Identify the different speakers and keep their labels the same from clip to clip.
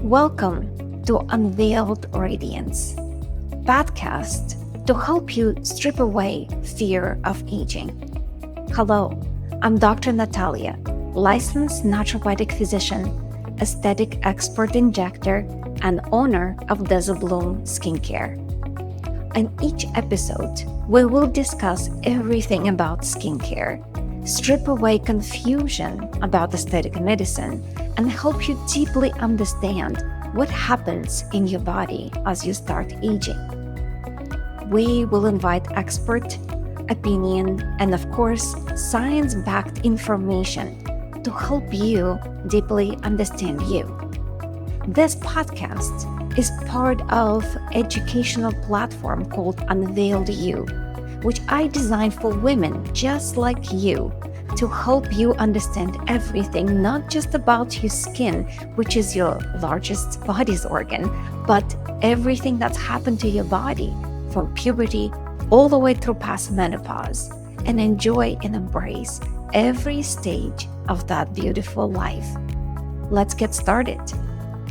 Speaker 1: Welcome to Unveiled Radiance, podcast to help you strip away fear of aging. Hello, I'm Dr. Natalia, licensed naturopathic physician, aesthetic expert injector, and owner of Bloom Skincare. In each episode, we will discuss everything about skincare, strip away confusion about aesthetic medicine, and help you deeply understand what happens in your body as you start aging. We will invite expert opinion and, of course, science-backed information to help you deeply understand you. This podcast is part of educational platform called Unveiled You, which I designed for women just like you to help you understand everything, not just about your skin, which is your largest body's organ, but everything that's happened to your body from puberty all the way through past menopause, and enjoy and embrace every stage of that beautiful life. Let's get started.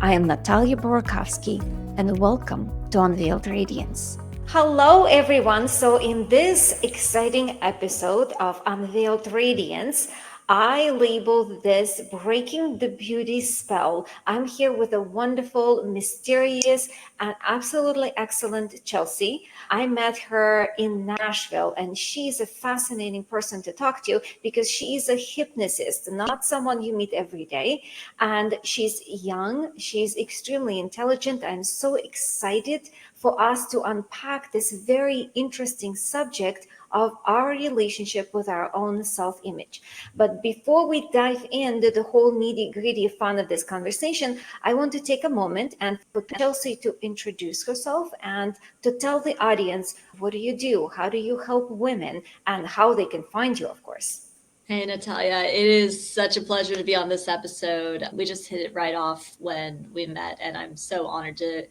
Speaker 1: I am Natalia Borokovsky, and welcome to Unveiled Radiance. Hello, everyone. So in this exciting episode of Unveiled Radiance, I labeled this Breaking the Beauty Spell. I'm here with a wonderful, mysterious, and absolutely excellent Chelsea. I met her in Nashville, and she's a fascinating person to talk to because she is a hypnotist, not someone you meet every day. And she's young, she's extremely intelligent. I'm so excited for us to unpack this very interesting subject of our relationship with our own self-image. But before we dive into the whole nitty-gritty fun of this conversation, I want to take a moment and for Chelsea to introduce herself and to tell the audience, what do you do? How do you help women? And how they can find you, of course.
Speaker 2: Hey, Natalia, it is such a pleasure to be on this episode. We just hit it right off when we met, and I'm so honored to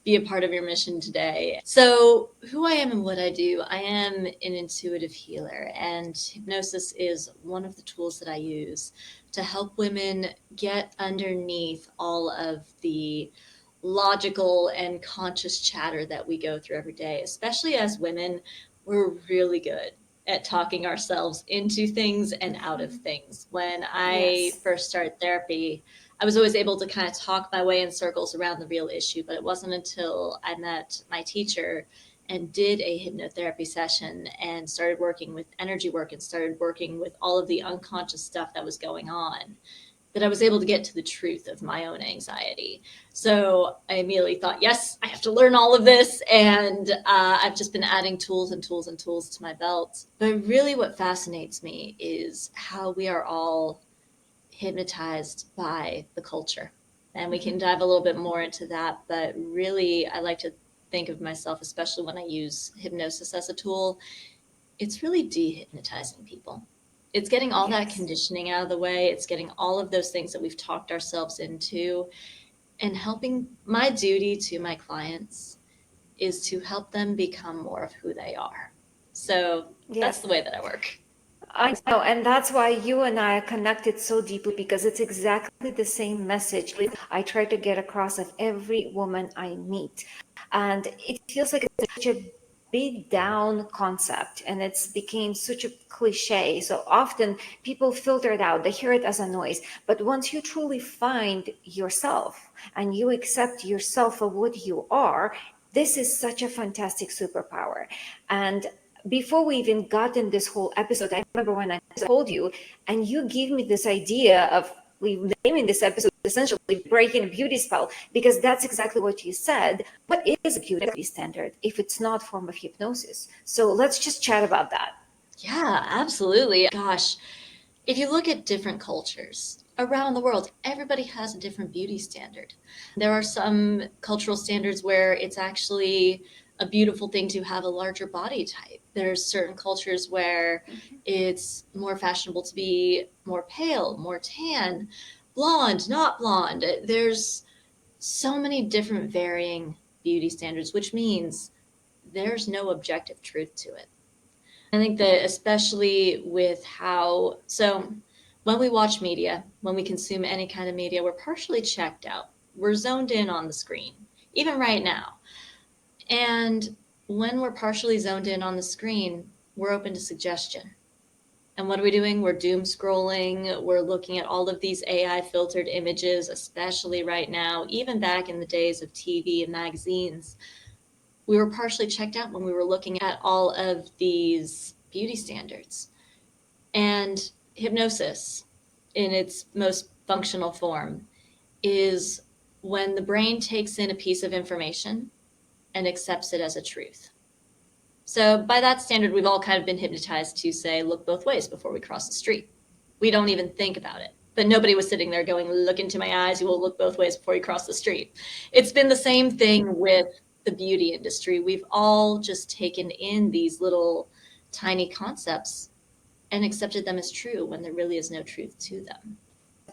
Speaker 2: be a part of your mission today. So, who I am and what I do, I am an intuitive healer, and hypnosis is one of the tools that I use to help women get underneath all of the logical and conscious chatter that we go through every day, especially as women. We're really good at talking ourselves into things and out of things. When I first started therapy, I was always able to kind of talk my way in circles around the real issue, but it wasn't until I met my teacher and did a hypnotherapy session and started working with energy work and started working with all of the unconscious stuff that was going on, that I was able to get to the truth of my own anxiety. So I immediately thought, yes, I have to learn all of this. And I've just been adding tools and tools and tools to my belt. But really what fascinates me is how we are all hypnotized by the culture. And we can dive a little bit more into that. But really, I like to think of myself, especially when I use hypnosis as a tool, it's really dehypnotizing people. It's getting all that conditioning out of the way. It's getting all of those things that we've talked ourselves into, and helping. My duty to my clients is to help them become more of who they are. So that's the way that I work.
Speaker 1: I know, and that's why you and I are connected so deeply, because it's exactly the same message I try to get across of every woman I meet. And it feels like it's such a beat down concept, and it's became such a cliche. So often people filter it out, they hear it as a noise. But once you truly find yourself and you accept yourself for what you are, this is such a fantastic superpower. And before we even got in this whole episode, I remember when I told you, and you gave me this idea of naming this episode essentially Breaking a Beauty Spell, because that's exactly what you said. What is a beauty standard if it's not a form of hypnosis? So let's just chat about that.
Speaker 2: Yeah, absolutely. Gosh, if you look at different cultures around the world, everybody has a different beauty standard. There are some cultural standards where it's actually a beautiful thing to have a larger body type. There's certain cultures where it's more fashionable to be more pale, more tan, blonde, not blonde. There's so many different varying beauty standards, which means there's no objective truth to it. I think that especially with so when we watch media, when we consume any kind of media, we're partially checked out. we're zoned in on the screen, even right now. And when we're partially zoned in on the screen, we're open to suggestion. And what are we doing? We're doom scrolling. We're looking at all of these AI filtered images, especially right now. Even back in the days of TV and magazines, we were partially checked out when we were looking at all of these beauty standards. And hypnosis, in its most functional form, is when the brain takes in a piece of information and accepts it as a truth. So, by that standard, we've all kind of been hypnotized to say, look both ways before we cross the street. We don't even think about it. But nobody was sitting there going, look into my eyes, you will look both ways before you cross the street. It's been the same thing with the beauty industry. We've all just taken in these little tiny concepts and accepted them as true when there really is no truth to them.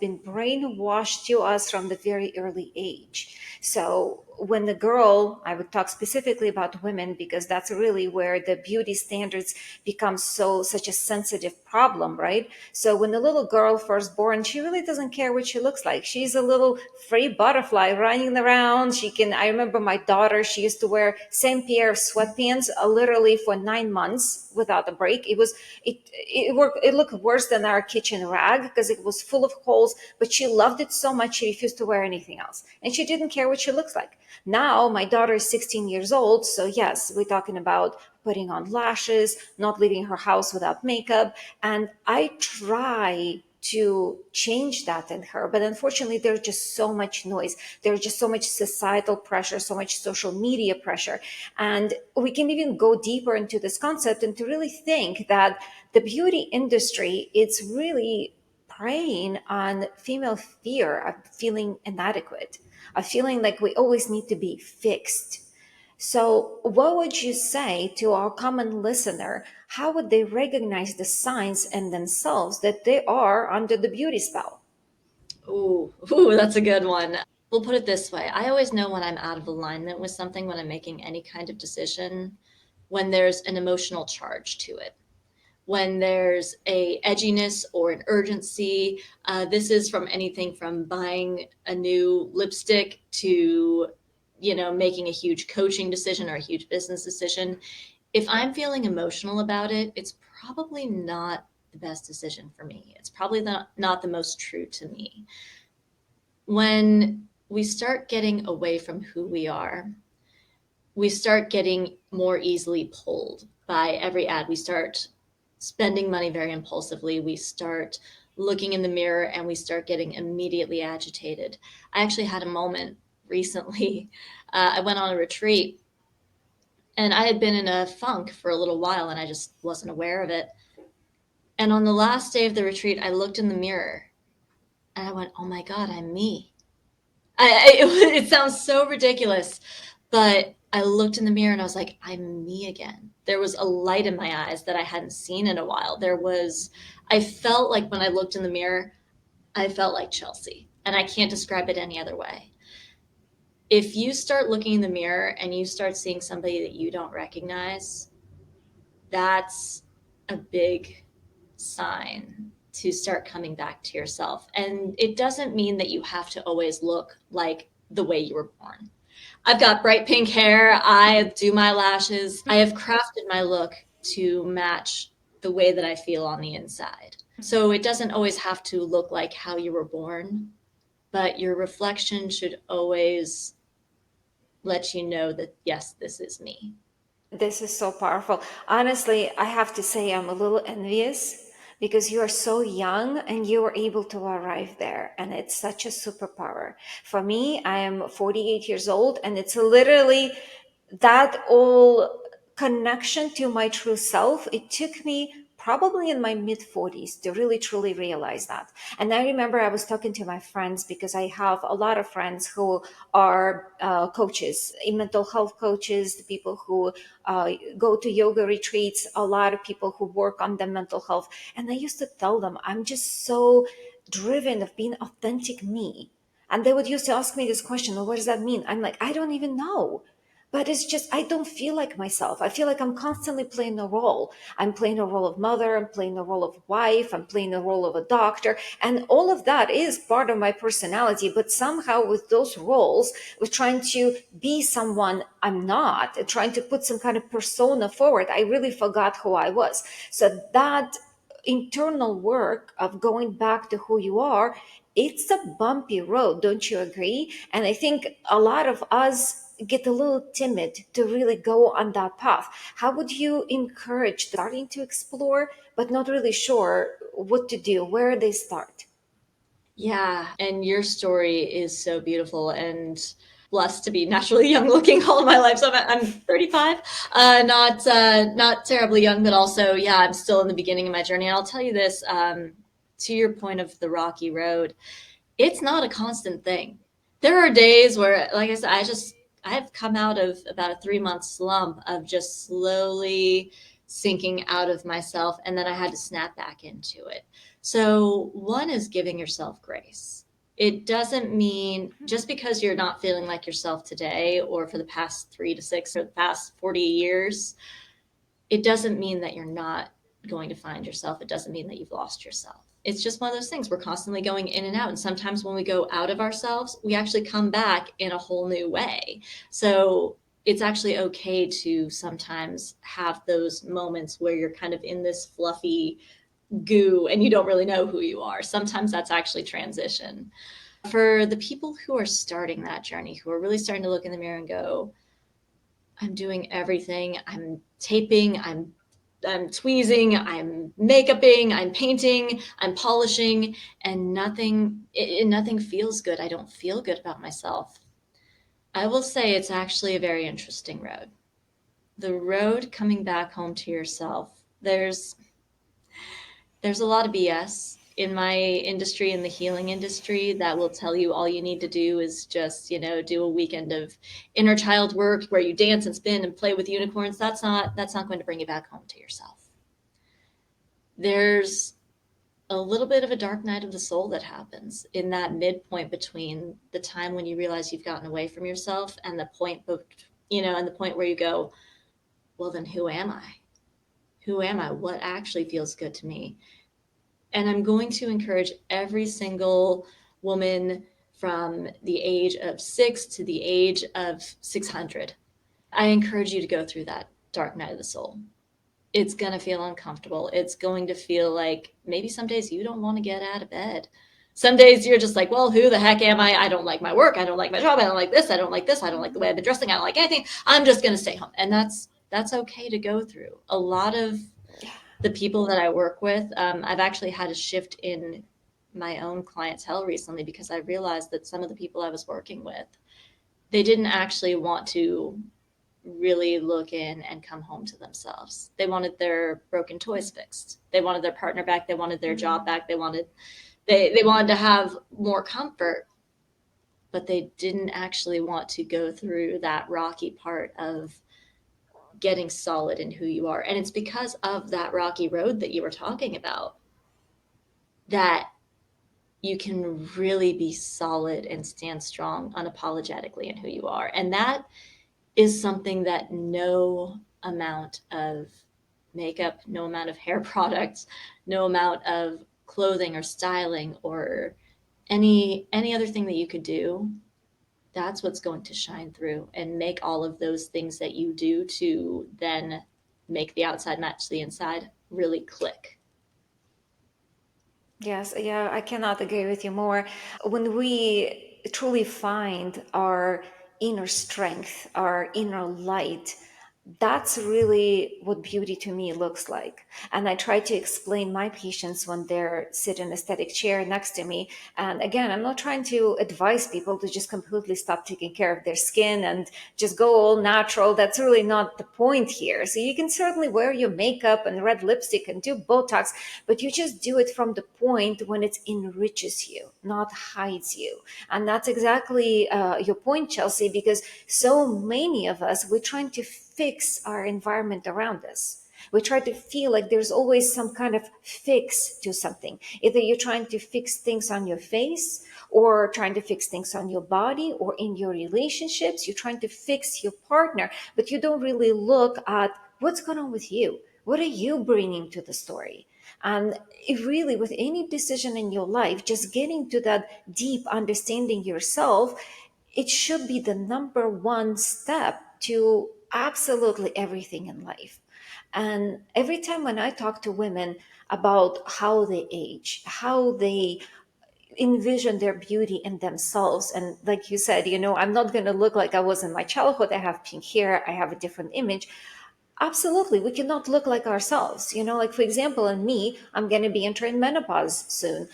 Speaker 1: Been brainwashed to us from the very early age. So when the girl, I would talk specifically about women because that's really where the beauty standards become such a sensitive problem, right? So when the little girl first born, she really doesn't care what she looks like. She's a little free butterfly running around. I remember my daughter, she used to wear same pair of sweatpants literally for 9 months without a break. It looked worse than our kitchen rag because it was full of holes, but she loved it so much she refused to wear anything else. And she didn't care what she looks like. Now my daughter is 16 years old. So yes, we're talking about putting on lashes, not leaving her house without makeup. And I try to change that in her. But unfortunately, there's just so much noise. There's just so much societal pressure, so much social media pressure. And we can even go deeper into this concept and to really think that the beauty industry, it's really preying on female fear of feeling inadequate, of feeling like we always need to be fixed. So, what would you say to our common listener? How would they recognize the signs in themselves that they are under the beauty spell?
Speaker 2: Ooh, that's a good one. We'll put it this way. I always know when I'm out of alignment with something when I'm making any kind of decision, when there's an emotional charge to it, when there's a edginess or an urgency. This is from anything from buying a new lipstick to, making a huge coaching decision or a huge business decision. If I'm feeling emotional about it, it's probably not the best decision for me. It's probably not the most true to me. When we start getting away from who we are, we start getting more easily pulled by every ad. We start spending money very impulsively. We start looking in the mirror and we start getting immediately agitated. I actually had a moment recently. I went on a retreat and I had been in a funk for a little while and I just wasn't aware of it. And on the last day of the retreat, I looked in the mirror and I went, oh my God, I'm me. It sounds so ridiculous, but I looked in the mirror and I was like, I'm me again. There was a light in my eyes that I hadn't seen in a while. I felt like when I looked in the mirror, I felt like Chelsea, and I can't describe it any other way. If you start looking in the mirror and you start seeing somebody that you don't recognize, that's a big sign to start coming back to yourself. And it doesn't mean that you have to always look like the way you were born. I've got bright pink hair. I do my lashes. I have crafted my look to match the way that I feel on the inside. So it doesn't always have to look like how you were born, but your reflection should always let you know that, yes, this is me.
Speaker 1: This is so powerful. Honestly, I have to say I'm a little envious because you are so young and you were able to arrive there. And it's such a superpower. For me, I am 48 years old and it's literally that all connection to my true self. It took me probably in my mid 40s to really truly realize that. And I remember I was talking to my friends because I have a lot of friends who are coaches, mental health coaches, the people who go to yoga retreats, a lot of people who work on their mental health. And I used to tell them, I'm just so driven of being authentic me. And they would used to ask me this question, well, what does that mean? I'm like, I don't even know. but it's just, I don't feel like myself. I feel like I'm constantly playing a role. I'm playing a role of mother, I'm playing a role of wife, I'm playing a role of a doctor, and all of that is part of my personality. But somehow with those roles, we're trying to be someone I'm not, trying to put some kind of persona forward. I really forgot who I was. So that internal work of going back to who you are, it's a bumpy road, don't you agree? And I think a lot of us get a little timid to really go on that path. How would you encourage starting to explore but not really sure what to do, where they start?
Speaker 2: Yeah, and your story is so beautiful, and blessed to be naturally young looking all of my life. So I'm 35, not terribly young, but also, yeah, I'm still in the beginning of my journey. And I'll tell you this, to your point of the rocky road, it's not a constant thing. There are days where, like I said, I've come out of about a 3 month slump of just slowly sinking out of myself, and then I had to snap back into it. So one is giving yourself grace. It doesn't mean just because you're not feeling like yourself today or for the past 3 to 6 or the past 40 years, it doesn't mean that you're not going to find yourself. It doesn't mean that you've lost yourself. It's just one of those things. We're constantly going in and out. And sometimes when we go out of ourselves, we actually come back in a whole new way. So it's actually okay to sometimes have those moments where you're kind of in this fluffy goo and you don't really know who you are. Sometimes that's actually transition. For the people who are starting that journey, who are really starting to look in the mirror and go, I'm doing everything. I'm taping, I'm tweezing, I'm makeuping, I'm painting, I'm polishing, and nothing feels good. I don't feel good about myself. I will say it's actually a very interesting road. The road coming back home to yourself. There's a lot of BS in my industry, in the healing industry, that will tell you all you need to do is just, do a weekend of inner child work where you dance and spin and play with unicorns. That's not going to bring you back home to yourself. There's a little bit of a dark night of the soul that happens in that midpoint between the time when you realize you've gotten away from yourself and the point, and the point where you go, well, then who am I? Who am I? What actually feels good to me? And I'm going to encourage every single woman from the age of 6 to the age of 600. I encourage you to go through that dark night of the soul. It's going to feel uncomfortable. It's going to feel like maybe some days you don't want to get out of bed. Some days you're just like, well, who the heck am I? I don't like my work. I don't like my job. I don't like this. I don't like this. I don't like the way I've been dressing. I don't like anything. I'm just going to stay home. And that's okay to go through. A lot of the people that I work with, I've actually had a shift in my own clientele recently because I realized that some of the people I was working with, they didn't actually want to really look in and come home to themselves. They wanted their broken toys fixed. They wanted their partner back. They wanted their job back. They wanted to have more comfort, but they didn't actually want to go through that rocky part of getting solid in who you are. And it's because of that rocky road that you were talking about that you can really be solid and stand strong unapologetically in who you are. And that is something that no amount of makeup, no amount of hair products, no amount of clothing or styling or any other thing that you could do, that's what's going to shine through and make all of those things that you do to then make the outside match the inside really click.
Speaker 1: Yes, yeah, I cannot agree with you more. When we truly find our inner strength, our inner light, that's really what beauty to me looks like. And I try to explain my patients when they're sitting in a static chair next to me. And again, I'm not trying to advise people to just completely stop taking care of their skin and just go all natural. That's really not the point here. So you can certainly wear your makeup and red lipstick and do Botox, but you just do it from the point when it enriches you, not hides you. And that's exactly your point, Chelsea, because so many of us, we're trying to fix our environment around us. We try to feel like there's always some kind of fix to something. Either you're trying to fix things on your face, or trying to fix things on your body, or in your relationships. You're trying to fix your partner, but you don't really look at what's going on with you. What are you bringing to the story? And it really, with any decision in your life, just getting to that deep understanding yourself, it should be the number one step to absolutely everything in life. And every time when I talk to women about how they age, how they envision their beauty in themselves, and like you said, I'm not going to look like I was in my childhood. I have pink hair, I have a different image. Absolutely, we cannot look like ourselves. Like for example, in me, I'm going to be entering menopause soon.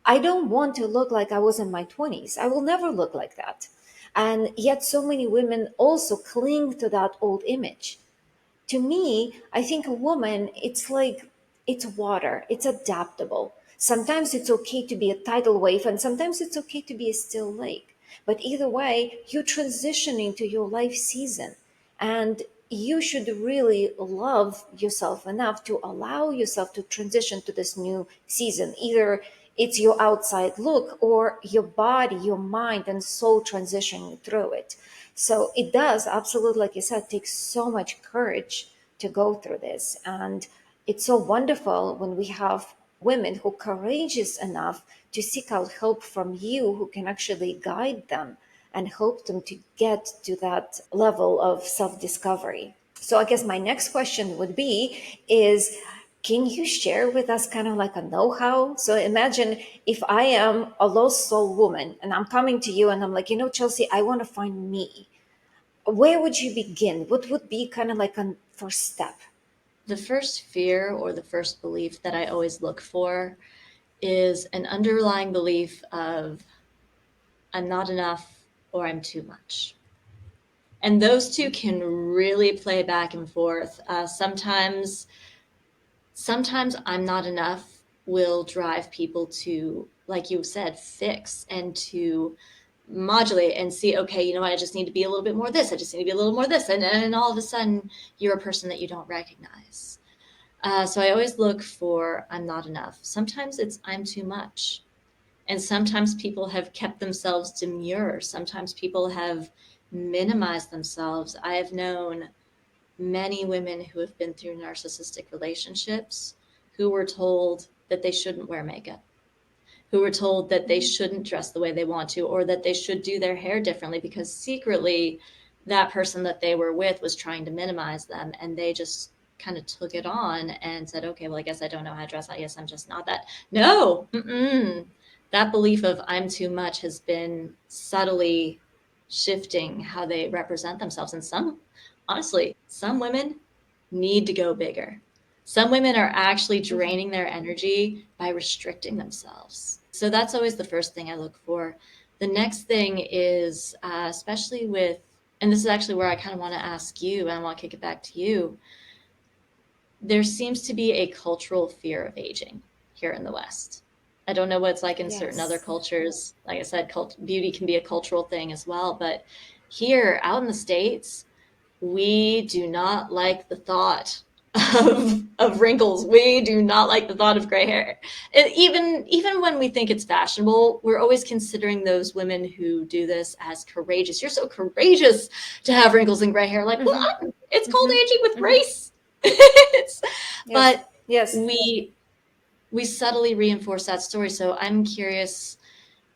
Speaker 1: I don't want to look like I was in my 20s. I will never look like that. And yet, so many women also cling to that old image. To me, I think a woman, it's like it's water, it's adaptable. Sometimes it's okay to be a tidal wave, and sometimes it's okay to be a still lake. But either way, you're transitioning to your life season, and you should really love yourself enough to allow yourself to transition to this new season. Either it's your outside look, or your body, your mind, and soul transitioning through it. So it does absolutely, like you said, take so much courage to go through this. And it's so wonderful when we have women who are courageous enough to seek out help from you, who can actually guide them and help them to get to that level of self-discovery. So I guess my next question would be is, can you share with us kind of like a know-how? So imagine if I am a lost soul woman and I'm coming to you and I'm like, Chelsea, I want to find me. Where would you begin? What would be kind of like a first step?
Speaker 2: The first fear or the first belief that I always look for is an underlying belief of I'm not enough or I'm too much. And those two can really play back and forth. Sometimes I'm not enough will drive people to, like you said, fix and to modulate and see, okay, you know what, I just need to be a little bit more this. I just need to be a little more this. And all of a sudden, you're a person that you don't recognize. So I always look for I'm not enough. Sometimes it's I'm too much. And sometimes people have kept themselves demure. Sometimes people have minimized themselves. I have known many women who have been through narcissistic relationships who were told that they shouldn't wear makeup, who were told that they shouldn't dress the way they want to, or that they should do their hair differently because secretly that person that they were with was trying to minimize them. And they just kind of took it on and said, okay, well, I guess I don't know how to dress. I guess I'm just not that. No, that belief of I'm too much has been subtly shifting how they represent themselves. And honestly, some women need to go bigger. Some women are actually draining their energy by restricting themselves. So that's always the first thing I look for. The next thing is, especially with, and this is actually where I kind of want to ask you, and I want to kick it back to you. There seems to be a cultural fear of aging here in the West. I don't know what it's like in certain other
Speaker 1: Yes.
Speaker 2: cultures. Like I said, beauty can be a cultural thing as well. But here out in the States, we do not like the thought of wrinkles. We do not like the thought of gray hair. Even when we think it's fashionable, we're always considering those women who do this as courageous. You're so courageous to have wrinkles and gray hair. Like, what? It's called aging with grace.
Speaker 1: Yes.
Speaker 2: But
Speaker 1: Yes.
Speaker 2: we subtly reinforce that story. So I'm curious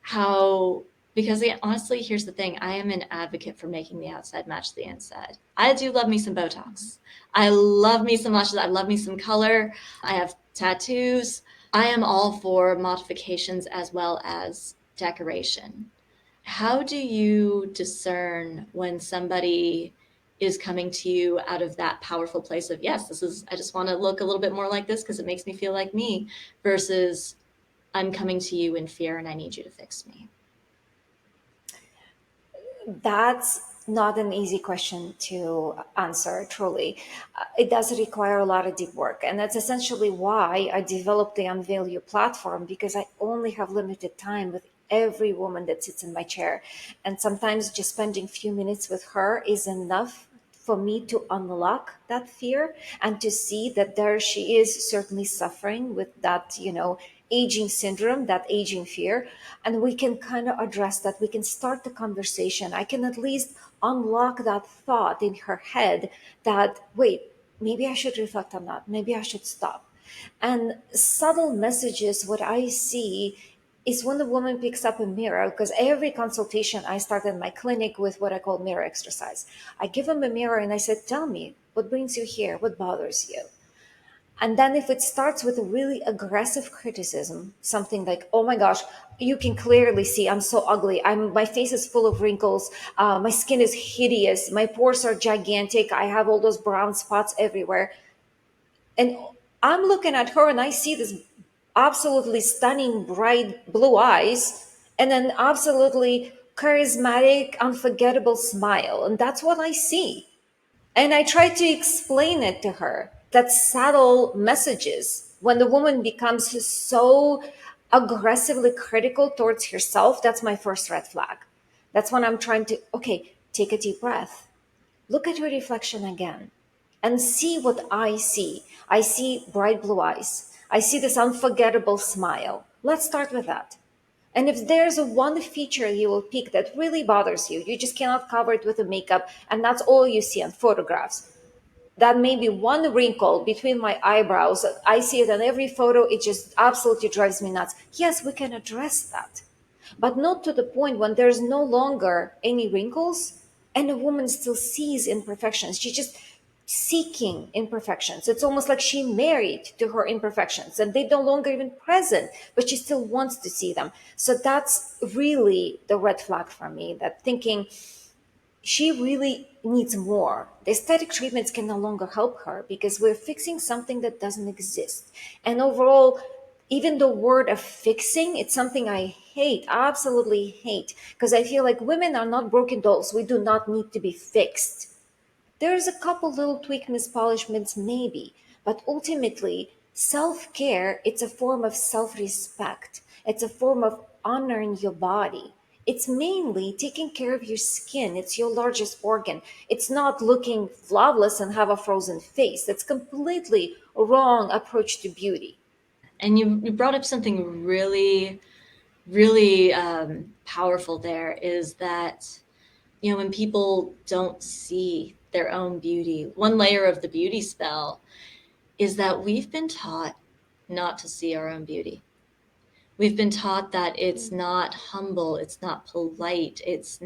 Speaker 2: how, because honestly, here's the thing. I am an advocate for making the outside match the inside. I do love me some Botox. I love me some lashes. I love me some color. I have tattoos. I am all for modifications as well as decoration. How do you discern when somebody is coming to you out of that powerful place of, yes, I just want to look a little bit more like this because it makes me feel like me, versus I'm coming to you in fear and I need you to fix me?
Speaker 1: That's not an easy question to answer, truly. It does require a lot of deep work. And that's essentially why I developed the Unveil You platform, because I only have limited time with every woman that sits in my chair. And sometimes just spending a few minutes with her is enough for me to unlock that fear and to see that there she is certainly suffering with that, aging syndrome, that aging fear. And we can kind of address that. We can start the conversation. I can at least unlock that thought in her head that, wait, maybe I should reflect on that. Maybe I should stop. And subtle messages, what I see is when the woman picks up a mirror, because every consultation I start in my clinic with what I call mirror exercise. I give them a mirror and I said, tell me, what brings you here? What bothers you? And then if it starts with a really aggressive criticism, something like, oh my gosh, you can clearly see I'm so ugly. My face is full of wrinkles. My skin is hideous. My pores are gigantic. I have all those brown spots everywhere. And I'm looking at her and I see this absolutely stunning, bright blue eyes and an absolutely charismatic, unforgettable smile. And that's what I see. And I try to explain it to her that subtle messages, when the woman becomes so aggressively critical towards herself, that's my first red flag. That's when I'm trying to, okay, take a deep breath, look at your reflection again and see what I see. I see bright blue eyes. I see this unforgettable smile. Let's start with that. And if there's a one feature you will pick that really bothers you, you just cannot cover it with a makeup, and that's all you see on photographs. That may be one wrinkle between my eyebrows. I see it in every photo. It just absolutely drives me nuts. Yes, we can address that, but not to the point when there's no longer any wrinkles and a woman still sees imperfections. She's just seeking imperfections. It's almost like she married to her imperfections and they no longer even present, but she still wants to see them. So that's really the red flag for me, that thinking she really needs more. The aesthetic treatments can no longer help her because we're fixing something that doesn't exist. And overall, even the word of fixing, it's something I hate, absolutely hate, because I feel like women are not broken dolls. We do not need to be fixed. There's a couple little tweak mispolishments, maybe, but ultimately, self care, it's a form of self respect. It's a form of honoring your body. It's mainly taking care of your skin. It's your largest organ. It's not looking flawless and have a frozen face. That's completely wrong approach to beauty.
Speaker 2: And you brought up something really, really powerful there, is that, when people don't see their own beauty, one layer of the beauty spell is that we've been taught not to see our own beauty. We've been taught that it's not humble, it's not polite, it's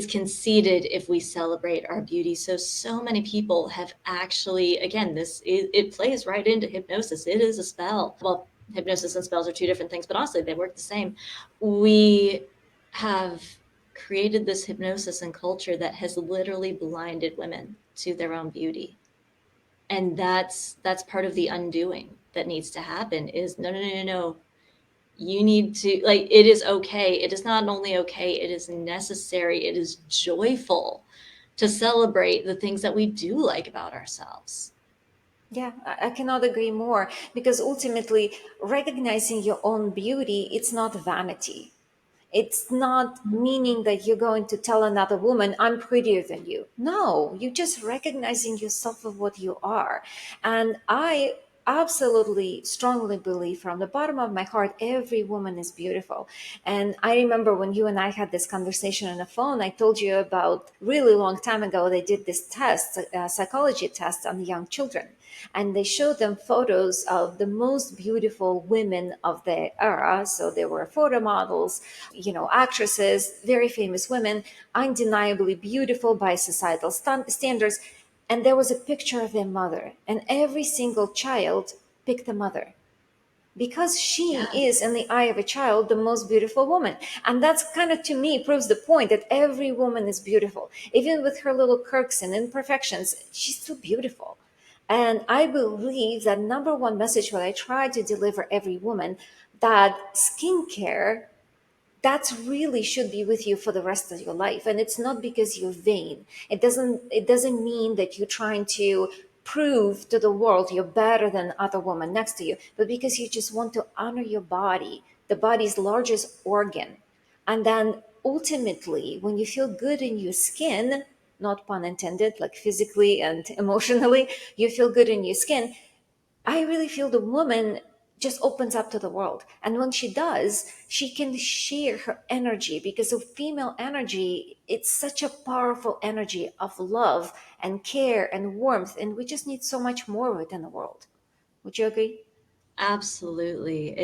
Speaker 2: conceited if we celebrate our beauty. So many people have actually, again, it plays right into hypnosis. It is a spell. Well, hypnosis and spells are two different things, but honestly, they work the same. We have created this hypnosis and culture that has literally blinded women to their own beauty. And that's part of the undoing that needs to happen. Is no, no, no, no, no, you need to, like, it is okay. It is not only okay, it is necessary, it is joyful to celebrate the things that we do like about ourselves.
Speaker 1: Yeah, I cannot agree more because ultimately recognizing your own beauty, it's not vanity. It's not meaning that you're going to tell another woman, I'm prettier than you. No, you're just recognizing yourself of what you are. And I absolutely strongly believe from the bottom of my heart, every woman is beautiful. And I remember when you and I had this conversation on the phone, I told you about really long time ago, they did this test, a psychology test on young children. And they showed them photos of the most beautiful women of their era. So they were photo models, actresses, very famous women, undeniably beautiful by societal standards. And there was a picture of their mother, and every single child picked the mother because she
Speaker 2: Yeah.
Speaker 1: is, in the eye of a child, the most beautiful woman. And that's kind of, to me, proves the point that every woman is beautiful. Even with her little quirks and imperfections, she's still beautiful. And I believe that number one message what I try to deliver every woman, that skincare, that's really should be with you for the rest of your life. And it's not because you're vain. It doesn't mean that you're trying to prove to the world you're better than other women next to you, but because you just want to honor your body, the body's largest organ. And then ultimately when you feel good in your skin, not pun intended, like physically and emotionally, you feel good in your skin. I really feel the woman just opens up to the world. And when she does, she can share her energy, because of female energy, it's such a powerful energy of love and care and warmth. And we just need so much more of it in the world. Would you agree?
Speaker 2: Absolutely.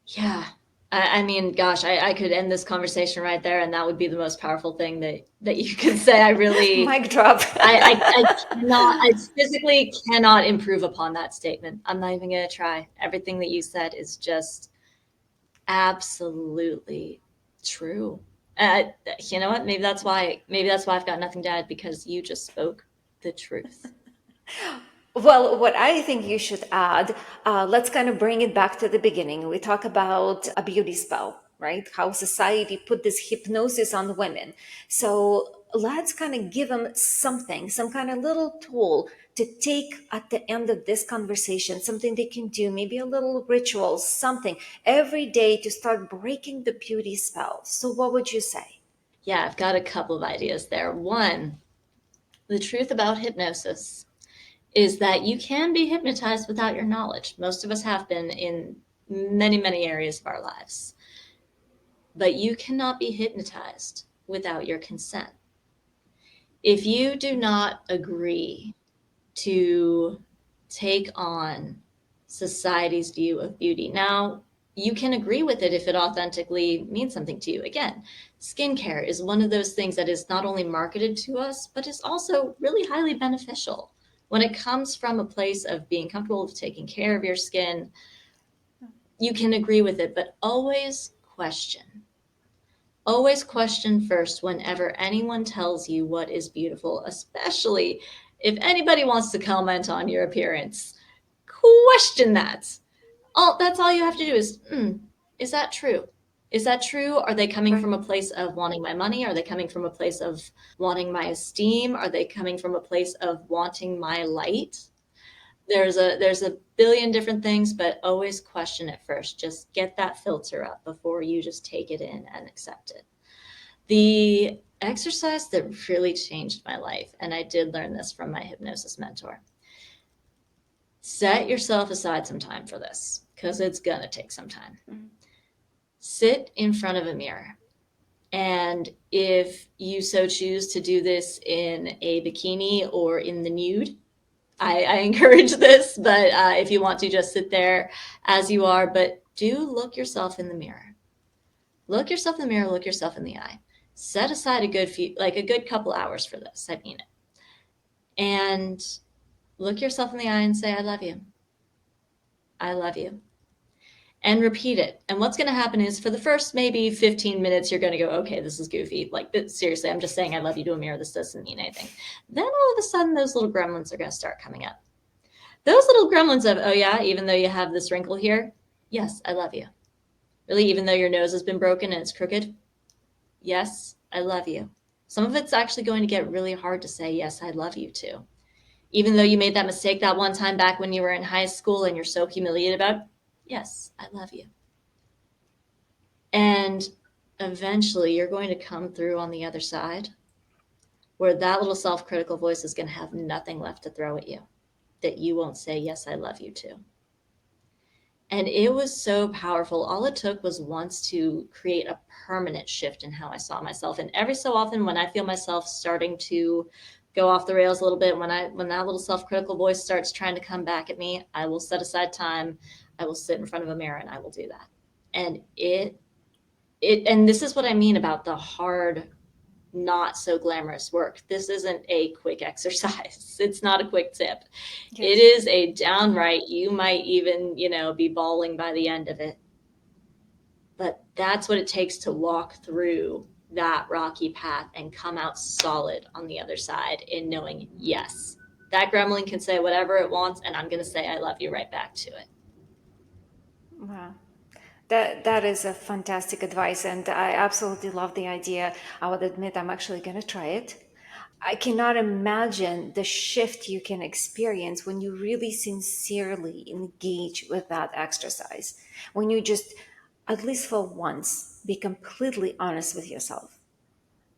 Speaker 2: Yeah. I mean, gosh, I could end this conversation right there, and that would be the most powerful thing that you could say. I really,
Speaker 1: Mic drop.
Speaker 2: I cannot, I physically cannot improve upon that statement. I'm not even going to try. Everything that you said is just absolutely true. Uh, you know what? Maybe that's why I've got nothing to add, because you just spoke the truth.
Speaker 1: Well, what I think you should add, let's kind of bring it back to the beginning. We talk about a beauty spell, right? How society put this hypnosis on women. So let's kind of give them something, some kind of little tool to take at the end of this conversation, something they can do, maybe a little ritual, something every day to start breaking the beauty spell. So what would you say?
Speaker 2: Yeah, I've got a couple of ideas there. One, the truth about hypnosis is that you can be hypnotized without your knowledge. Most of us have been in many, many areas of our lives, but you cannot be hypnotized without your consent. If you do not agree to take on society's view of beauty, now you can agree with it if it authentically means something to you. Again, skincare is one of those things that is not only marketed to us, but is also really highly beneficial. When it comes from a place of being comfortable with taking care of your skin, you can agree with it, but always question. Always question first whenever anyone tells you what is beautiful, especially if anybody wants to comment on your appearance. Question that. That's all you have to do is that true? Is that true? Are they coming
Speaker 1: Right.
Speaker 2: from a place of wanting my money? Are they coming from a place of wanting my esteem? Are they coming from a place of wanting my light? There's a billion different things, but always question it first. Just get that filter up before you just take it in and accept it. The exercise that really changed my life, and I did learn this from my hypnosis mentor, set yourself aside some time for this, because it's going to take some time. Sit in front of a mirror. And if you so choose to do this in a bikini or in the nude, I encourage this, but if you want to just sit there as you are, but do look yourself in the mirror. Look yourself in the mirror, look yourself in the eye. Set aside a good couple hours for this. I mean it. And look yourself in the eye and say, I love you. I love you. And repeat it. And what's going to happen is for the first maybe 15 minutes, you're going to go, okay, this is goofy. Like, seriously, I'm just saying I love you to a mirror. This doesn't mean anything. Then all of a sudden, those little gremlins are going to start coming up. Those little gremlins of, oh yeah, even though you have this wrinkle here, yes, I love you. Really, even though your nose has been broken and it's crooked, yes, I love you. Some of it's actually going to get really hard to say, yes, I love you to. Even though you made that mistake that one time back when you were in high school and you're so humiliated about it, yes, I love you. And eventually you're going to come through on the other side where that little self-critical voice is going to have nothing left to throw at you that you won't say, yes, I love you to. And it was so powerful. All it took was once to create a permanent shift in how I saw myself. And every so often when I feel myself starting to go off the rails a little bit, when that little self-critical voice starts trying to come back at me, I will set aside time. I will sit in front of a mirror and I will do that. And and this is what I mean about the hard, not so glamorous work. This isn't a quick exercise. It's not a quick tip.
Speaker 1: Yes.
Speaker 2: It is a downright, you might even, be bawling by the end of it. But that's what it takes to walk through that rocky path and come out solid on the other side in knowing, yes, that gremlin can say whatever it wants, and I'm going to say I love you right back to it.
Speaker 1: Wow. That is a fantastic advice, and I absolutely love the idea. I would admit I'm actually going to try it. I cannot imagine the shift you can experience when you really sincerely engage with that exercise. When you just, at least for once, be completely honest with yourself.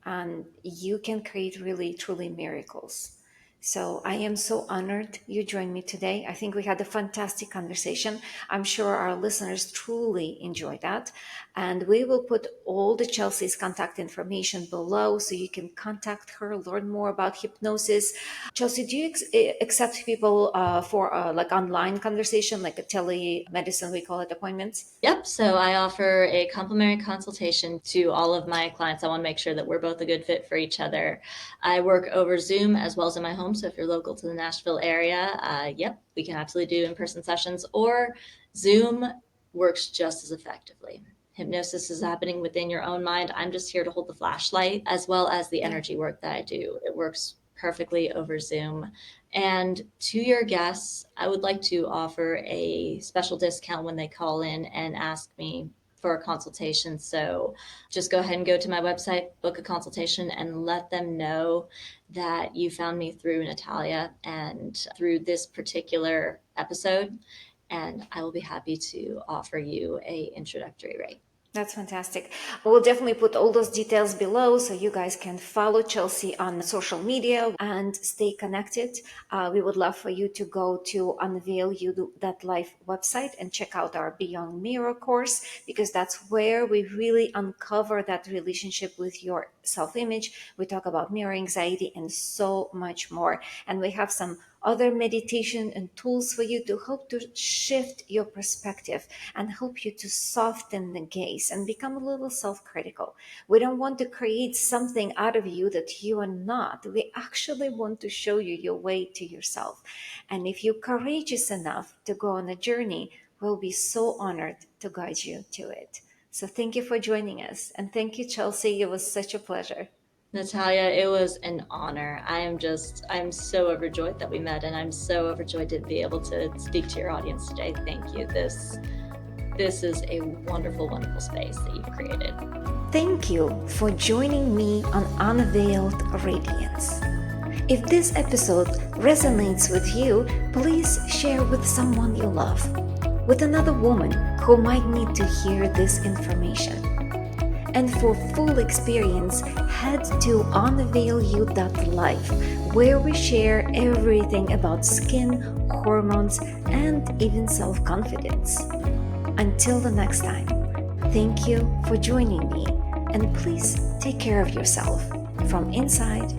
Speaker 1: and you can create really, truly miracles. So I am so honored you joined me today. I think we had a fantastic conversation. I'm sure our listeners truly enjoyed that. And we will put all the Chelsea's contact information below so you can contact her, learn more about hypnosis. Chelsea, do you accept people for like online conversation, like a telemedicine, we call it, appointments?
Speaker 2: Yep. So I offer a complimentary consultation to all of my clients. I want to make sure that we're both a good fit for each other. I work over Zoom as well as in my home. So if you're local to the Nashville area, yep, we can absolutely do in-person sessions, or Zoom works just as effectively. Hypnosis is happening within your own mind. I'm just here to hold the flashlight, as well as the
Speaker 1: Yeah.
Speaker 2: energy work that I do. It works perfectly over Zoom. And to your guests, I would like to offer a special discount when they call in and ask me for a consultation. So just go ahead and go to my website, book a consultation, and let them know that you found me through Natalia and through this particular episode. And I will be happy to offer you a introductory rate.
Speaker 1: That's fantastic. We'll definitely put all those details below so you guys can follow Chelsea on social media and stay connected. We would love for you to go to unveilyou.life website and check out our Beyond Mirror course, because that's where we really uncover that relationship with your self-image. We talk about mirror anxiety and so much more. And we have some other meditation and tools for you to help to shift your perspective and help you to soften the gaze and become a little self-critical. We don't want to create something out of you that you are not. We actually want to show you your way to yourself. And if you're courageous enough to go on a journey, we'll be so honored to guide you to it. So thank you for joining us. And thank you, Chelsea. It was such a pleasure.
Speaker 2: Natalia, it was an honor. I'm so overjoyed that we met, and I'm so overjoyed to be able to speak to your audience today. Thank you. This is a wonderful, wonderful space that you've created.
Speaker 1: Thank you for joining me on Unveiled Radiance. If this episode resonates with you, please share with someone you love, with another woman who might need to hear this information. And for full experience, head to unveilyu.life, where we share everything about skin, hormones, and even self-confidence. Until the next time, thank you for joining me, and please take care of yourself from inside